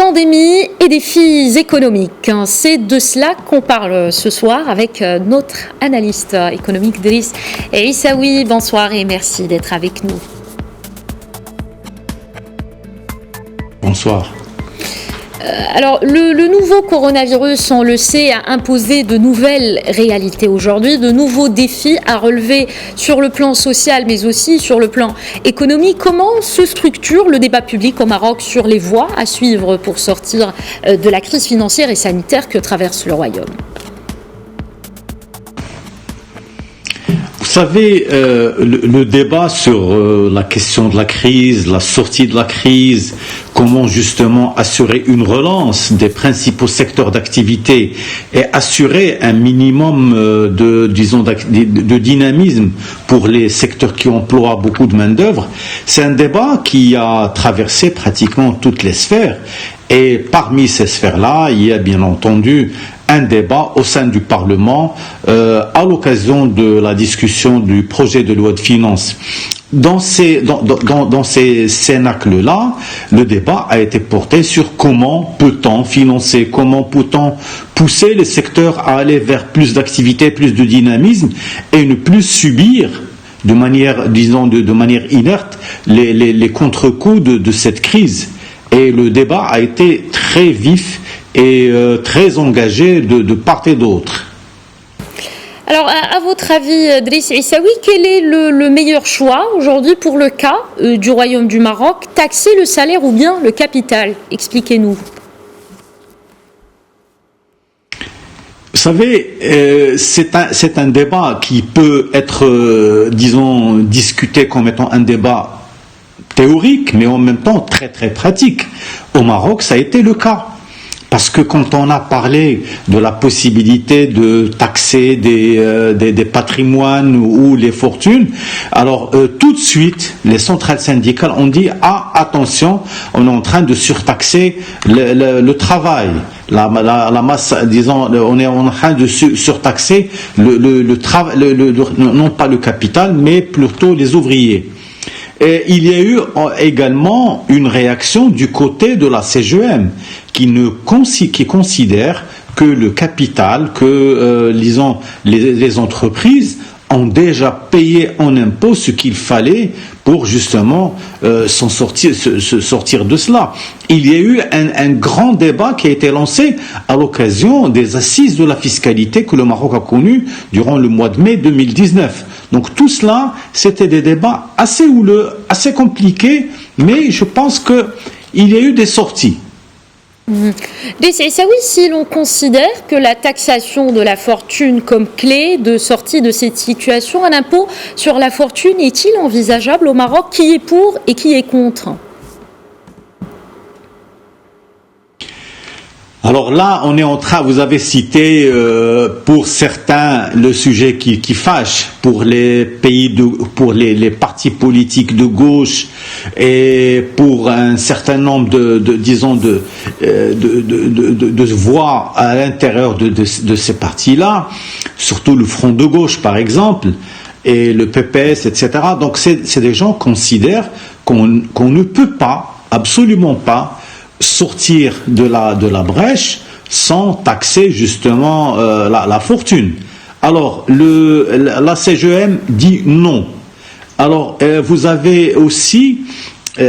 Pandémie et défis économiques. C'est de cela qu'on parle ce soir avec notre analyste économique Driss Issaoui. Bonsoir et merci d'être avec nous. Bonsoir. Alors, le nouveau coronavirus, on le sait, a imposé de nouvelles réalités aujourd'hui, de nouveaux défis à relever sur le plan social, mais aussi sur le plan économique. Comment se structure le débat public au Maroc sur les voies à suivre pour sortir de la crise financière et sanitaire que traverse le Royaume ? Vous savez, le débat sur la question de la crise, la sortie de la crise, comment justement assurer une relance des principaux secteurs d'activité et assurer un minimum de dynamisme pour les secteurs qui emploient beaucoup de main-d'œuvre, c'est un débat qui a traversé pratiquement toutes les sphères. Et parmi ces sphères-là, il y a bien entendu un débat au sein du Parlement à l'occasion de la discussion du projet de loi de finances. Dans ces cénacles-là, le débat a été porté sur comment peut-on financer, comment peut-on pousser les secteurs à aller vers plus d'activité, plus de dynamisme et ne plus subir de manière, de manière inerte les contre-coups de cette crise. Et le débat a été très vif et très engagé de part et d'autre. Alors, à votre avis, Driss Issaoui, quel est le meilleur choix aujourd'hui pour le cas du Royaume du Maroc ? Taxer le salaire ou bien le capital ? Expliquez-nous. Vous savez, c'est un débat qui peut être, discuté comme étant un débat théorique, mais en même temps très très pratique. Au Maroc, ça a été le cas. Parce que quand on a parlé de la possibilité de taxer des patrimoines ou les fortunes, alors tout de suite, les centrales syndicales ont dit « Ah, attention, on est en train de surtaxer le travail ». La masse, on est en train de surtaxer le travail, non pas le capital, mais plutôt les ouvriers. Et il y a eu également une réaction du côté de la CGM qui considère que le capital, que les entreprises ont déjà payé en impôts ce qu'il fallait pour justement sortir de cela. Il y a eu un grand débat qui a été lancé à l'occasion des assises de la fiscalité que le Maroc a connues durant le mois de mai 2019. Donc tout cela, c'était des débats assez houleux, assez compliqués, mais je pense qu'il y a eu des sorties. Driss Issaoui, si l'on considère que la taxation de la fortune comme clé de sortie de cette situation, un impôt sur la fortune est-il envisageable au Maroc ? Qui est pour et qui est contre ? Alors là, on est en train, vous avez cité pour certains le sujet qui fâche pour les pour les partis politiques de gauche et pour un certain nombre de voix à l'intérieur de ces partis-là, surtout le Front de gauche par exemple et le PPS, etc. Donc c'est des gens qui considèrent qu'on ne peut pas, absolument pas, sortir de la brèche sans taxer justement la fortune. Alors la CGM dit non. Alors vous avez aussi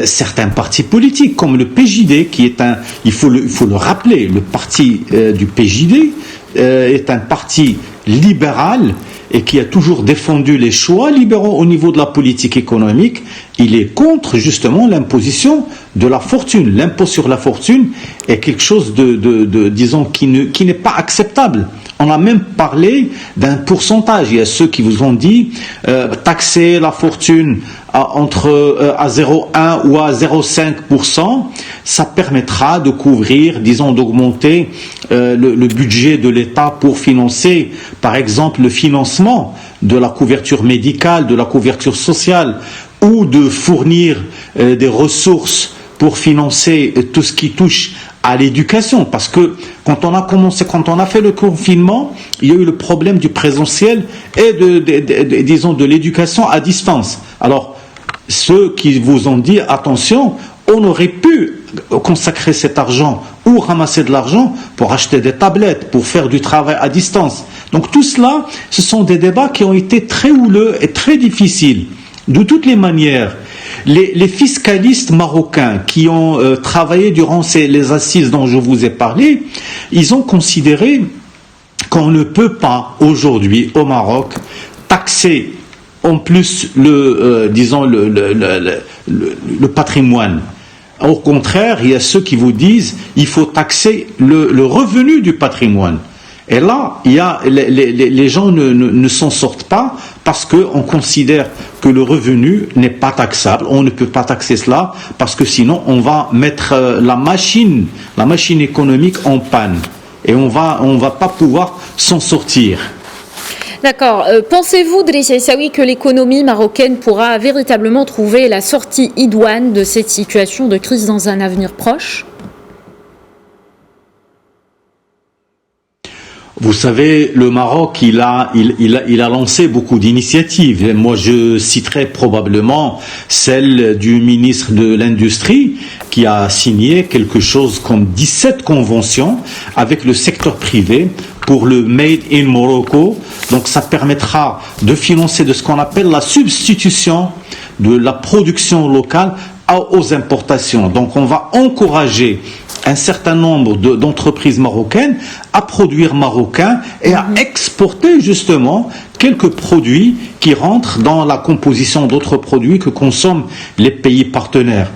certains partis politiques comme le PJD qui est il faut le rappeler, le parti du PJD est un parti libéral et qui a toujours défendu les choix libéraux au niveau de la politique économique. Il est contre justement l'imposition de la fortune. L'impôt sur la fortune est quelque chose qui n'est pas acceptable. On a même parlé d'un pourcentage. Il y a ceux qui vous ont dit taxer la fortune à 0,1 ou à 0,5%, ça permettra de couvrir, d'augmenter le budget de l'État pour financer, par exemple, le financement de la couverture médicale, de la couverture sociale, ou de fournir des ressources pour financer tout ce qui touche à l'éducation, parce que quand on a fait le confinement, il y a eu le problème du présentiel et de l'éducation à distance. Alors, ceux qui vous ont dit attention, on aurait pu consacrer cet argent ou ramasser de l'argent pour acheter des tablettes, pour faire du travail à distance. Donc tout cela, ce sont des débats qui ont été très houleux et très difficiles. De toutes les manières, les fiscalistes marocains qui ont travaillé durant les assises dont je vous ai parlé, ils ont considéré qu'on ne peut pas aujourd'hui au Maroc taxer en plus le patrimoine. Au contraire, il y a ceux qui vous disent il faut taxer le revenu du patrimoine. Et là, les gens ne s'en sortent pas parce qu'on considère que le revenu n'est pas taxable. On ne peut pas taxer cela parce que sinon on va mettre la machine économique en panne et on va pas pouvoir s'en sortir. D'accord. Pensez-vous, Driss Aissaoui, que l'économie marocaine pourra véritablement trouver la sortie idoine de cette situation de crise dans un avenir proche ? Vous savez, le Maroc, il a lancé beaucoup d'initiatives. Moi, je citerai probablement celle du ministre de l'Industrie qui a signé quelque chose comme 17 conventions avec le secteur privé pour le Made in Morocco. Donc, ça permettra de financer de ce qu'on appelle la substitution de la production locale aux importations. Donc, on va encourager un certain nombre d'entreprises marocaines à produire marocain et à exporter justement quelques produits qui rentrent dans la composition d'autres produits que consomment les pays partenaires.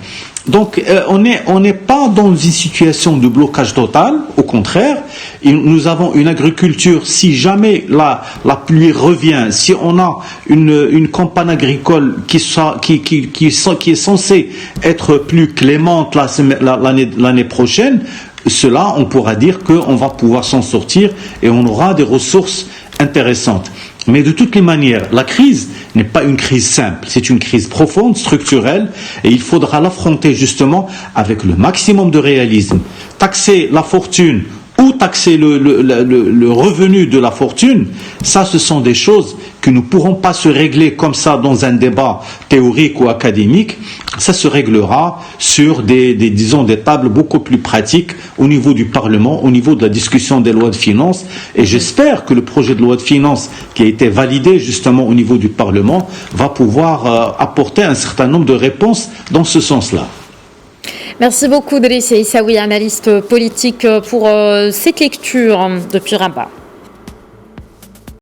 Donc on n'est pas dans une situation de blocage total, au contraire, nous avons une agriculture, si jamais la pluie revient, si on a une campagne agricole qui est censée être plus clémente l'année prochaine, cela on pourra dire qu'on va pouvoir s'en sortir et on aura des ressources intéressantes. Mais de toutes les manières, la crise n'est pas une crise simple, c'est une crise profonde, structurelle, et il faudra l'affronter justement avec le maximum de réalisme. Taxer la fortune ou taxer le revenu de la fortune, ça ce sont des choses que nous ne pourrons pas se régler comme ça dans un débat théorique ou académique. Ça se réglera sur des tables beaucoup plus pratiques au niveau du Parlement, au niveau de la discussion des lois de finances. Et j'espère que le projet de loi de finances qui a été validé justement au niveau du Parlement va pouvoir apporter un certain nombre de réponses dans ce sens-là. Merci beaucoup, Driss Aissaoui, analyste politique, pour cette lecture depuis Rabat.